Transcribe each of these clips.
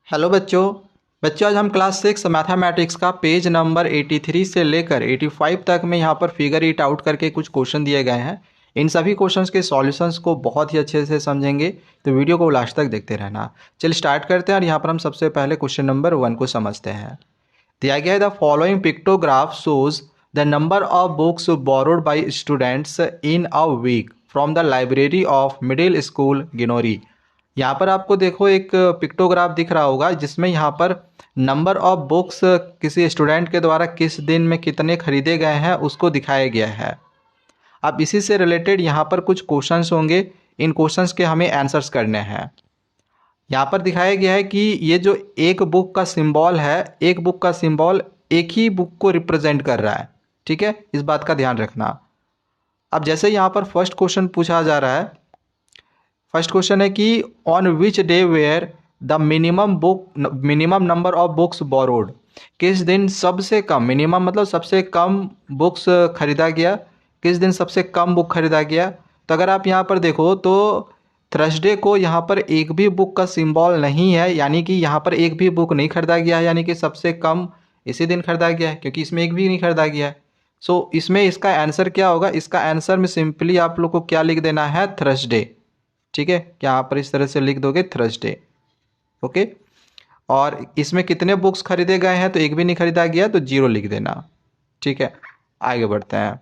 Hello बच्चों। आज हम क्लास 6 मैथमेटिक्स का पेज नंबर 83 से लेकर 85 तक में यहाँ पर फिगर इट आउट करके कुछ क्वेश्चन दिए गए हैं। इन सभी क्वेश्चंस के सॉल्यूशंस को बहुत ही अच्छे से समझेंगे, तो वीडियो को लास्ट तक देखते रहना। चलिए स्टार्ट करते हैं और यहाँ पर हम सबसे पहले क्वेश्चन नंबर 1 को समझते हैं। दिया गया है the following pictograph shows the number of books borrowed by students in a week from the library of middle school गिनोरी। यहाँ पर आपको देखो एक पिक्टोग्राफ दिख रहा होगा जिसमें यहाँ पर नंबर ऑफ बुक्स किसी स्टूडेंट के द्वारा किस दिन में कितने खरीदे गए हैं उसको दिखाया गया है। अब इसी से रिलेटेड यहाँ पर कुछ क्वेश्चंस होंगे, इन क्वेश्चंस के हमें आंसर्स करने हैं। यहाँ पर दिखाया गया है कि ये जो एक बुक का सिंबल है, एक बुक का सिंबल एक ही बुक को रिप्रेजेंट कर रहा है। ठीक है, इस बात का ध्यान रखना। अब जैसे यहाँ पर फर्स्ट क्वेश्चन पूछा जा रहा है, फर्स्ट क्वेश्चन है कि on which day were the minimum number of books borrowed. किस दिन सबसे कम, मिनिमम मतलब सबसे कम बुक्स खरीदा गया, किस दिन सबसे कम बुक खरीदा गया। तो अगर आप यहाँ पर देखो तो थर्सडे को यहाँ पर एक भी बुक का सिंबल नहीं है, यानी कि यहाँ पर एक भी बुक नहीं खरीदा गया है, यानी कि सबसे कम इसी दिन खरीदा गया है, क्योंकि इसमें एक भी नहीं खरीदा गया है। सो इसमें इसका आंसर क्या होगा, इसका आंसर में सिंपली आप लोग को क्या लिख देना है, थर्सडे। ठीक है, यहाँ पर इस तरह से लिख दोगे थर्सडे। ओके, और इसमें कितने बुक्स खरीदे गए हैं, तो एक भी नहीं खरीदा गया तो 0 लिख देना। ठीक है, आगे बढ़ते हैं।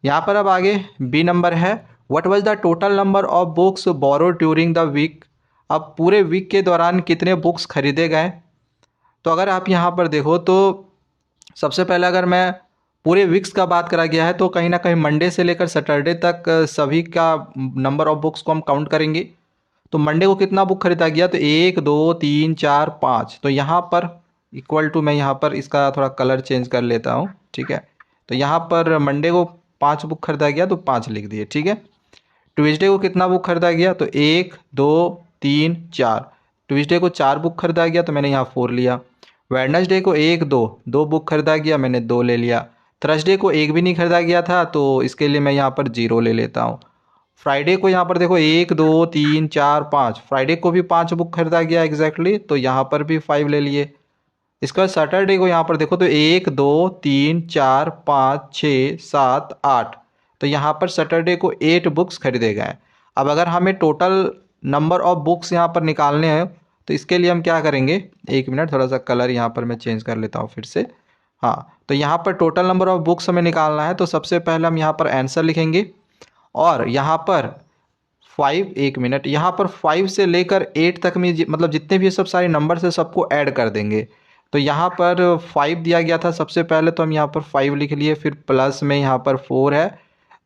यहाँ पर अब आगे बी नंबर है, what was the total number of books borrowed during the week. अब पूरे वीक के दौरान कितने बुक्स खरीदे गए। तो अगर आप यहाँ पर देखो तो सबसे पहले अगर मैं पूरे वीक्स का बात करा गया है तो कहीं ना कहीं मंडे से लेकर सैटरडे तक सभी का नंबर ऑफ बुक्स को हम काउंट करेंगे। तो मंडे को कितना बुक खरीदा गया, तो 1 2 3 4 5। तो यहाँ पर इक्वल टू, मैं यहाँ पर इसका थोड़ा कलर चेंज कर लेता हूँ। ठीक है, तो यहाँ पर मंडे को 5 बुक खरीदा गया तो 5 लिख दिए। ठीक है, ट्यूसडे को कितना बुक खरीदा गया, तो 1 2 3 4। ट्यूसडे को 4 बुक खरीदा गया तो मैंने यहाँ 4 लिया। वेडनेसडे को 1 2 बुक खरीदा गया, मैंने 2 ले लिया। थर्सडे को एक भी नहीं खरीदा गया था तो इसके लिए मैं यहाँ पर 0 ले लेता हूँ। फ्राइडे को यहाँ पर देखो 1 2 3 4 5, फ्राइडे को भी 5 बुक खरीदा गया एग्जैक्टली, तो यहाँ पर भी 5 ले लिए। इसके बाद सैटरडे को यहाँ पर देखो तो 1 2 3 4 5 6 7 8, तो यहाँ पर सैटरडे को 8 बुक्स खरीदे गए। अब अगर हमें टोटल नंबर ऑफ बुक्स यहाँ पर निकालने हैं तो इसके लिए हम क्या करेंगे, एक मिनट, थोड़ा सा कलर यहाँ पर मैं चेंज कर लेता हूँ फिर से। हाँ, तो यहाँ पर टोटल नंबर ऑफ बुक्स हमें निकालना है, तो सबसे पहले हम यहाँ पर आंसर लिखेंगे और यहाँ पर 5, एक मिनट, यहाँ पर 5 से लेकर 8 तक में मतलब जितने भी ये सब सारे नंबर से सबको ऐड कर देंगे। तो यहाँ पर 5 दिया गया था सबसे पहले, तो हम यहाँ पर 5 लिख लिए, फिर प्लस में यहाँ पर 4 है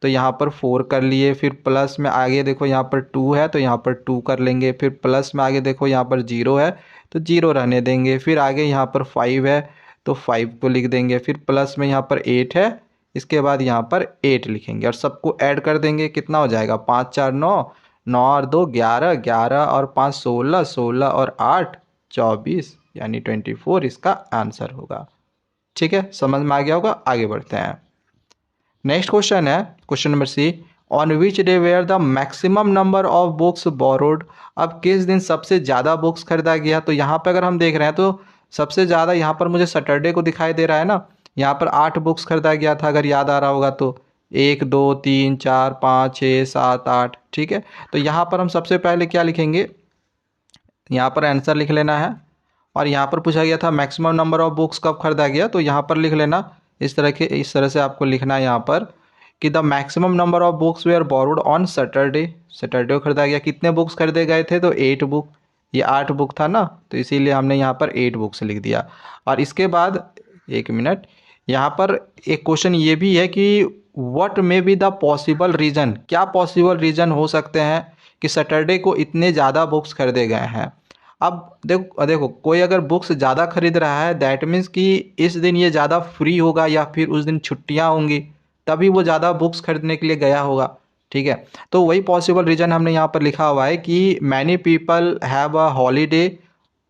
तो यहाँ पर 4 कर लिए, फिर प्लस में आगे देखो यहाँ पर 2 है तो यहाँ पर 2 कर लेंगे, फिर प्लस में आगे देखो यहाँ पर 0 है तो 0 रहने देंगे, फिर आगे यहाँ पर 5 है तो 5 को लिख देंगे, फिर प्लस में यहाँ पर 8 है, इसके बाद यहाँ पर 8 लिखेंगे और सबको ऐड कर देंगे। कितना हो जाएगा, 5 4 9, 9 और 2 11, 11 और 5 16, 16 और 8 24, यानी 24 इसका आंसर होगा। ठीक है, समझ में आ गया होगा। आगे बढ़ते हैं। नेक्स्ट क्वेश्चन है question number C, on which day were the maximum number of books borrowed. अब किस दिन सबसे ज़्यादा बुक्स खरीदा गया। तो यहाँ पर अगर हम देख रहे हैं तो सबसे ज़्यादा यहाँ पर मुझे सैटरडे को दिखाई दे रहा है ना, यहाँ पर 8 बुक्स खरीदा गया था, अगर याद आ रहा होगा तो 1 2 3 4 5 6 7 8। ठीक है, तो यहाँ पर हम सबसे पहले क्या लिखेंगे, यहाँ पर आंसर लिख लेना है और यहाँ पर पूछा गया था मैक्सिमम नंबर ऑफ बुक्स कब खरीदा गया, तो यहाँ पर लिख लेना इस तरह से आपको लिखना है यहाँ पर कि the maximum number of books were borrowed on Saturday. Saturday को खरीदा गया, कितने बुक्स खरीदे गए थे, तो 8 बुक, ये 8 बुक था ना, तो इसीलिए हमने यहाँ पर 8 बुक्स लिख दिया। और इसके बाद एक मिनट, यहाँ पर एक क्वेश्चन ये भी है कि what may be the possible reason, क्या पॉसिबल रीज़न हो सकते हैं कि सैटरडे को इतने ज़्यादा बुक्स खरीदे गए हैं। अब देखो कोई अगर बुक्स ज़्यादा खरीद रहा है दैट मीन्स कि इस दिन ये ज़्यादा फ्री होगा या फिर उस दिन छुट्टियां होंगी, तभी वो ज़्यादा बुक्स खरीदने के लिए गया होगा। ठीक है, तो वही पॉसिबल रीज़न हमने यहाँ पर लिखा हुआ है कि many people have a holiday.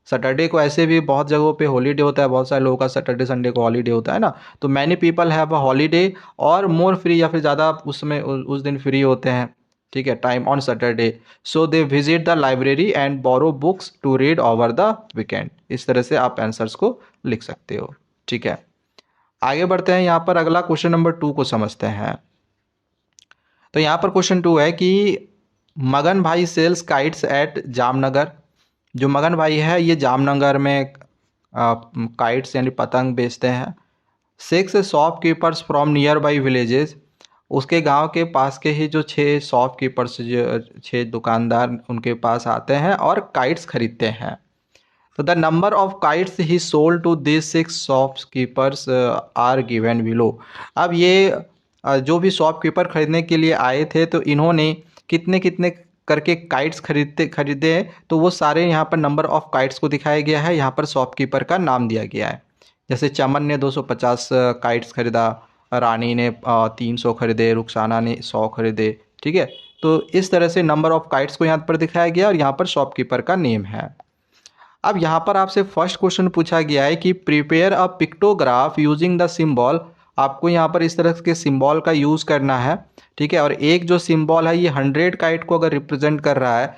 Saturday को ऐसे भी बहुत जगहों पे हॉलीडे होता है, बहुत सारे लोगों का सैटरडे संडे को हॉलीडे होता है ना, तो many people have a holiday और मोर फ्री, या फिर ज़्यादा उसमें उस दिन फ्री होते हैं। ठीक है, time on Saturday, so they visit the library and borrow books to read over the weekend. इस तरह से आप आंसर्स को लिख सकते हो। ठीक है, आगे बढ़ते हैं। यहाँ पर अगला क्वेश्चन नंबर 2 को समझते हैं। तो यहाँ पर क्वेश्चन 2 है कि मगन भाई सेल्स काइट्स एट जामनगर। जो मगन भाई है ये जामनगर में काइट्स यानी पतंग बेचते हैं। 6 shopkeepers from near by villages, उसके गांव के पास के ही जो 6 शॉपकीपर्स, जो 6 दुकानदार उनके पास आते हैं और काइट्स खरीदते हैं। तो the number of kites he sold to this 6 shopkeepers are given below. अब ये जो भी शॉपकीपर खरीदने के लिए आए थे तो इन्होंने कितने कितने करके काइट्स खरीदे, तो वो सारे यहाँ पर नंबर ऑफ काइट्स को दिखाया गया है। यहाँ पर शॉपकीपर का नाम दिया गया है। जैसे चमन ने 250 काइट्स खरीदा, रानी ने 300 खरीदे, रुखसाना ने 100 खरीदे। ठीक है, तो इस तरह से नंबर ऑफ काइट्स को यहाँ पर दिखाया गया और यहाँ पर शॉपकीपर का नेम है। अब यहाँ पर आपसे फर्स्ट क्वेश्चन पूछा गया है कि prepare a pictograph using the symbol. आपको यहाँ पर इस तरह के सिंबल का यूज़ करना है। ठीक है, और एक जो सिंबल है ये 100 काइट को अगर रिप्रेजेंट कर रहा है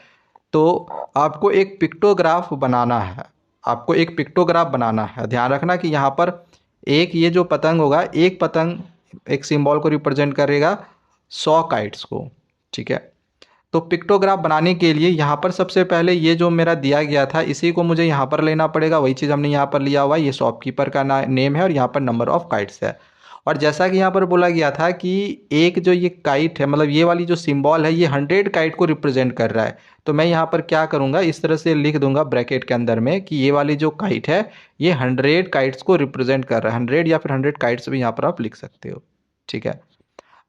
तो आपको एक पिक्टोग्राफ बनाना है। आपको एक पिक्टोग्राफ बनाना है। ध्यान रखना कि यहाँ पर एक ये जो पतंग होगा, एक पतंग एक सिंबल को रिप्रेजेंट करेगा 100 काइट्स को। ठीक है, तो पिक्टोग्राफ बनाने के लिए यहाँ पर सबसे पहले ये जो मेरा दिया गया था इसी को मुझे यहाँ पर लेना पड़ेगा। वही चीज़ हमने यहाँ पर लिया हुआ है। ये शॉपकीपर का नेम है और यहाँ पर नंबर ऑफ काइट्स है। और जैसा कि यहाँ पर बोला गया था कि एक जो ये काइट है, मतलब ये वाली जो सिंबल है ये 100 काइट को रिप्रेजेंट कर रहा है। तो मैं यहाँ पर क्या करूँगा, इस तरह से लिख दूंगा ब्रैकेट के अंदर में कि ये वाली जो काइट है ये 100 काइट्स को रिप्रेजेंट कर रहा है। 100 या फिर 100 काइट्स भी यहाँ पर आप लिख सकते हो। ठीक है,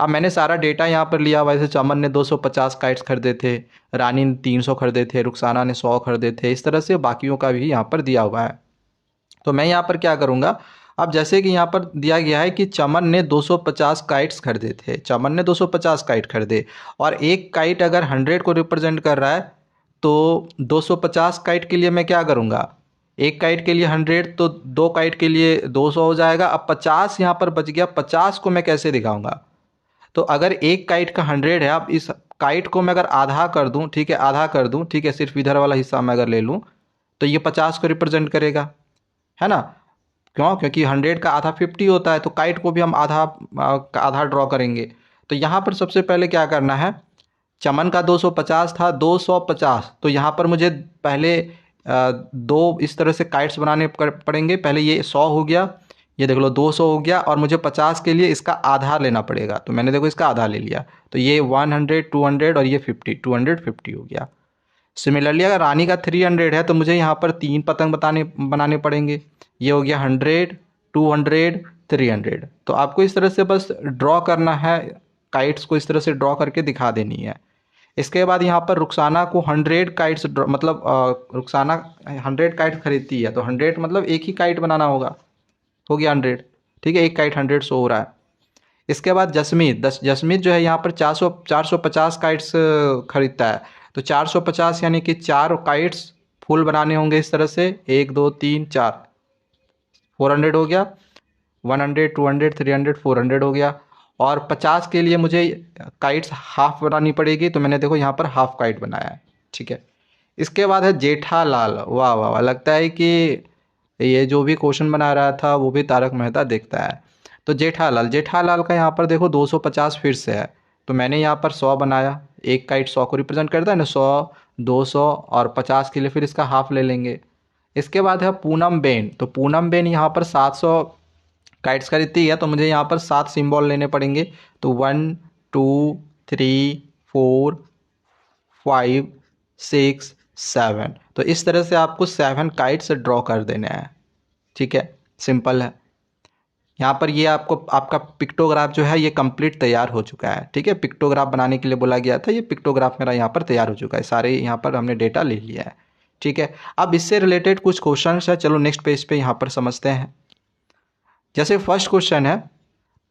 अब मैंने सारा डेटा यहाँ पर लिया। वैसे चमन ने 250 काइट्स खरीदे थे, रानी ने 300 खरीदे थे, रुखसाना ने 100 खरीदे थे। इस तरह से बाकियों का भी यहाँ पर दिया हुआ है। तो मैं यहाँ पर क्या करूँगा, अब जैसे कि यहाँ पर दिया गया है कि चमन ने 250 काइट्स खरीदे थे, चमन ने 250 काइट खरीदे, और एक काइट अगर 100 को रिप्रेजेंट कर रहा है तो 250 काइट के लिए मैं क्या करूँगा, एक काइट के लिए 100 तो 2 काइट के लिए 200 हो जाएगा। अब 50 यहाँ पर बच गया, 50 को मैं कैसे दिखाऊंगा। तो अगर एक काइट का 100 है, अब इस काइट को मैं अगर आधा कर दूं, ठीक है, आधा कर दूं, ठीक है, सिर्फ इधर वाला हिस्सा मैं अगर ले लूं तो ये 50 को रिप्रेजेंट करेगा, है ना। क्यों? क्योंकि 100 का आधा 50 होता है, तो काइट को भी हम आधा ड्रॉ करेंगे। तो यहाँ पर सबसे पहले क्या करना है, चमन का 250 था, 250, तो यहाँ पर मुझे पहले दो इस तरह से काइट्स बनाने पड़ेंगे। पहले ये 100 हो गया, ये देख लो 200 हो गया, और मुझे 50 के लिए इसका आधा लेना पड़ेगा। तो मैंने देखो इसका आधा ले लिया, तो ये 100, 200 और ये 50, 250 हो गया। सिमिलरली अगर रानी का 300 है तो मुझे यहाँ पर 3 पतंग बनाने पड़ेंगे। ये हो गया 100, 200, 300। तो आपको इस तरह से बस ड्रॉ करना है, काइट्स को इस तरह से ड्रॉ करके दिखा देनी है। इसके बाद यहाँ पर रुखसाना को 100 काइट्स मतलब रुखसाना 100 काइट खरीदती है, तो 100 मतलब एक ही काइट बनाना होगा, हो गया 100। ठीक है, एक काइट 100 शो हो रहा है। इसके बाद जसमीत जो है यहाँ पर 450 काइट्स खरीदता है, तो 450 यानी कि 4 काइट्स फुल बनाने होंगे इस तरह से, 1 2 3 4, 400 हो गया। 100, 200, 300, 400 हो गया। और 50 के लिए मुझे काइट्स हाफ बनानी पड़ेगी, तो मैंने देखो यहाँ पर हाफ काइट बनाया है। ठीक है, इसके बाद है जेठालाल। वाह वाह वाह, लगता है कि ये जो भी क्वेश्चन बना रहा था वो भी तारक मेहता देखता है। तो जेठालाल का यहाँ पर देखो 250 फिर से है, तो मैंने यहाँ पर 100 बनाया। एक काइट 100 को रिप्रेजेंट करता है ना, 100, 200 और 50 के लिए फिर इसका हाफ ले लेंगे। इसके बाद है पूनम बेन। तो पूनम बेन यहाँ पर 700 काइट्स खरीदती है, तो मुझे यहाँ पर 7 सिंबल लेने पड़ेंगे। तो 1 2 3 4 5 6 7, तो इस तरह से आपको 7 काइट्स ड्रॉ कर देने हैं। ठीक है, सिंपल है। यहाँ पर ये आपका पिक्टोग्राफ जो है ये कंप्लीट तैयार हो चुका है। ठीक है, पिक्टोग्राफ बनाने के लिए बोला गया था, ये पिक्टोग्राफ मेरा यहाँ पर तैयार हो चुका है। सारे यहाँ पर हमने डेटा ले लिया है। ठीक है, अब इससे रिलेटेड कुछ क्वेश्चन है, चलो नेक्स्ट पेज पे यहाँ पर समझते हैं। जैसे फर्स्ट क्वेश्चन है,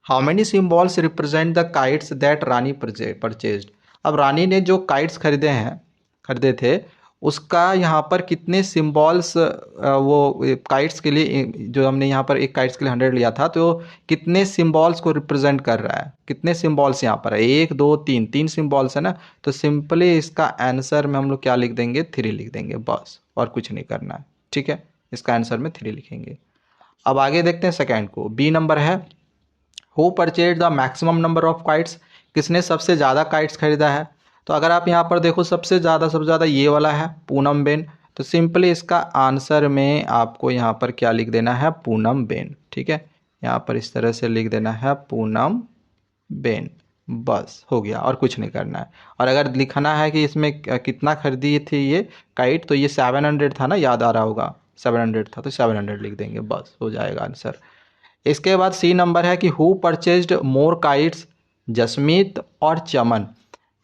how many symbols represent the kites that Rani purchased. अब रानी ने जो काइट्स खरीदे थे उसका यहाँ पर कितने सिम्बॉल्स वो काइट्स के लिए, जो हमने यहाँ पर एक काइट्स के लिए 100 लिया था, तो कितने सिम्बॉल्स को रिप्रेजेंट कर रहा है, कितने सिम्बॉल्स यहाँ पर है, 1 2 3, 3 सिम्बॉल्स है ना। तो सिंपली इसका आंसर में हम लोग क्या लिख देंगे, 3 लिख देंगे बस, और कुछ नहीं करना है। ठीक है, इसका आंसर में 3 लिखेंगे। अब आगे देखते हैं सेकेंड को। बी नंबर है, who purchase the maximum number of kites, किसने सबसे ज़्यादा काइट्स खरीदा है। तो अगर आप यहाँ पर देखो सबसे ज़्यादा ये वाला है पूनम बेन, तो सिंपली इसका आंसर में आपको यहाँ पर क्या लिख देना है, पूनम बेन। ठीक है, यहाँ पर इस तरह से लिख देना है पूनम बेन, बस हो गया, और कुछ नहीं करना है। और अगर लिखना है कि इसमें कितना खरीदी थी ये काइट, तो ये 700 था ना, याद आ रहा होगा 700 था, तो 700 लिख देंगे, बस हो जाएगा आंसर। इसके बाद सी नंबर है कि who purchased more kites, Jasmeet और चमन।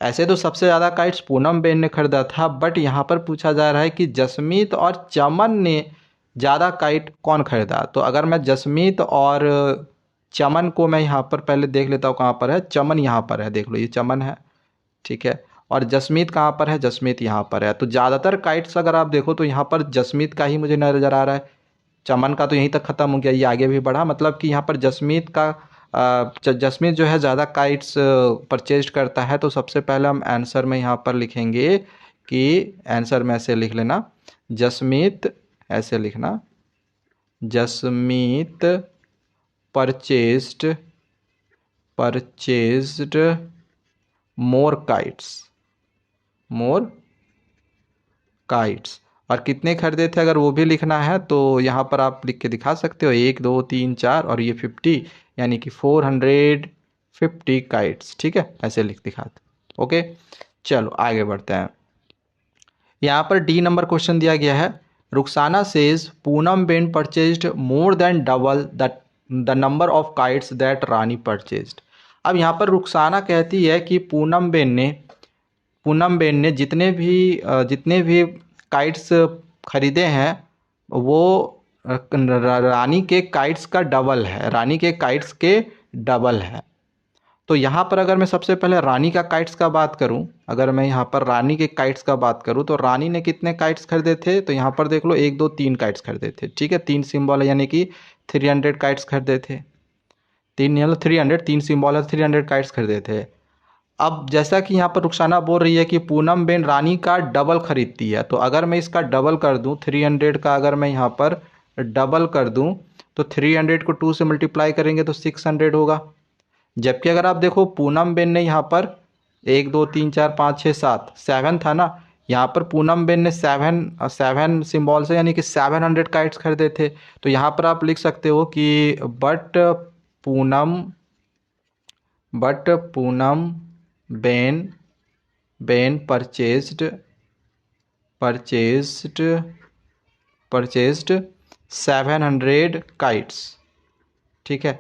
ऐसे तो सबसे ज़्यादा काइट्स पूनम बेन ने खरीदा था, बट यहाँ पर पूछा जा रहा है कि जसमीत और चमन ने ज़्यादा काइट कौन खरीदा। तो अगर मैं जसमीत और चमन को मैं यहाँ पर पहले देख लेता हूँ, कहाँ पर है, चमन यहाँ पर है, देख लो ये चमन है। ठीक है, और जसमीत कहाँ पर है, जसमीत यहाँ पर है। तो ज़्यादातर काइट्स अगर आप देखो तो यहाँ पर जसमीत का ही मुझे नज़र आ रहा है, चमन का तो यहीं तक ख़त्म हो गया, ये आगे भी बढ़ा, मतलब कि यहाँ पर जसमीत का जसमीत जो है ज़्यादा काइट्स परचेज करता है। तो सबसे पहले हम आंसर में यहाँ पर लिखेंगे कि आंसर में ऐसे लिख लेना, जसमीत, ऐसे लिखना, जसमीत परचेज्ड मोर काइट्स। और कितने खरीदे थे अगर वो भी लिखना है तो यहाँ पर आप लिख के दिखा सकते हो, 1 2 3 4 और ये 50, यानी कि 450 काइट्स। ठीक है, ऐसे लिख दिखाते। ओके, चलो आगे बढ़ते हैं। यहाँ पर डी नंबर क्वेश्चन दिया गया है, Rukhsana says Poonam Ben purchased more than double the number of kites that Rani purchased. अब यहाँ पर रुखसाना कहती है कि पूनम बेन ने जितने भी काइट्स खरीदे हैं वो रानी के काइट्स का डबल है, रानी के काइट्स के डबल है। तो यहाँ पर अगर मैं सबसे पहले रानी का काइट्स का बात करूँ, अगर मैं यहाँ पर रानी के काइट्स का बात करूँ तो रानी ने कितने काइट्स खरीदे थे, तो यहाँ पर देख लो 1 2 3 काइट्स खरीदे थे। ठीक है, 3 सिंबल है, यानी कि 300 काइट्स खरीदे थे, 3 सिंबल है, 300 काइट्स खरीदे थे। अब जैसा कि यहाँ पर रुखसाना बोल रही है कि पूनम बेन रानी का डबल खरीदती है, तो अगर मैं इसका डबल कर दूँ, 300 का अगर मैं यहाँ पर डबल कर दूँ तो 300 को 2 से मल्टीप्लाई करेंगे तो 600 होगा। जबकि अगर आप देखो पूनम बेन ने यहाँ पर 1 2 3 4 5 6 7 7 था ना, यहाँ पर पूनम बेन ने 7 सिंबल से यानी कि 700 काइट्स खरीदे थे। तो यहाँ पर आप लिख सकते हो कि but Poonam Ben purchased 700 kites. ठीक है,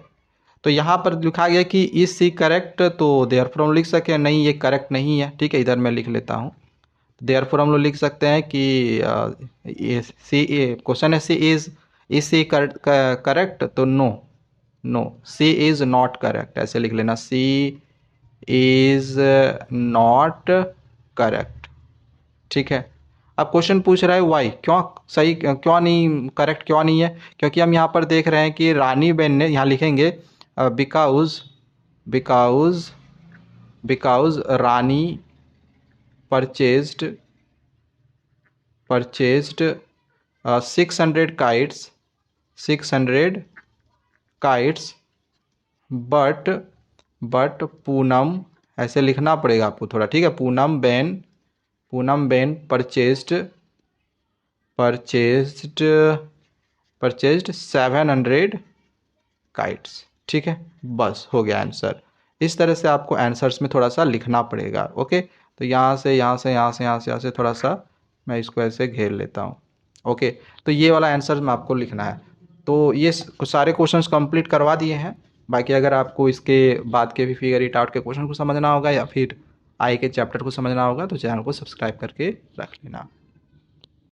तो यहाँ पर लिखा गया कि इज सी करेक्ट, तो देयरफॉर हम लिख सके नहीं, ये करेक्ट नहीं है। ठीक है, इधर मैं लिख लेता हूँ, देयरफॉर हम लोग लिख सकते हैं कि क्वेश्चन है सी इज सी करेक्ट, तो no C is not correct, ऐसे लिख लेना, सी इज नॉट करेक्ट। ठीक है, अब क्वेश्चन पूछ रहा है वाई, क्यों सही, क्यों नहीं करेक्ट, क्यों नहीं है, क्योंकि हम यहाँ पर देख रहे हैं कि रानी बेन ने, यहाँ लिखेंगे because Rani purchased 600 kites but Poonam, ऐसे लिखना पड़ेगा आपको थोड़ा। ठीक है, पूनम बेन परचेज्ड 700 काइट्स। ठीक है, बस हो गया आंसर। इस तरह से आपको आंसर्स में थोड़ा सा लिखना पड़ेगा। ओके, तो यहाँ से थोड़ा सा मैं इसको ऐसे घेर लेता हूँ। ओके, तो ये वाला आंसर में आपको लिखना है। तो ये सारे क्वेश्चंस कंप्लीट करवा दिए हैं। बाकी अगर आपको इसके बाद के भी फिगर इट आउट के क्वेश्चन को समझना होगा या फिर आई के चैप्टर को समझना होगा तो चैनल को सब्सक्राइब करके रख लेना।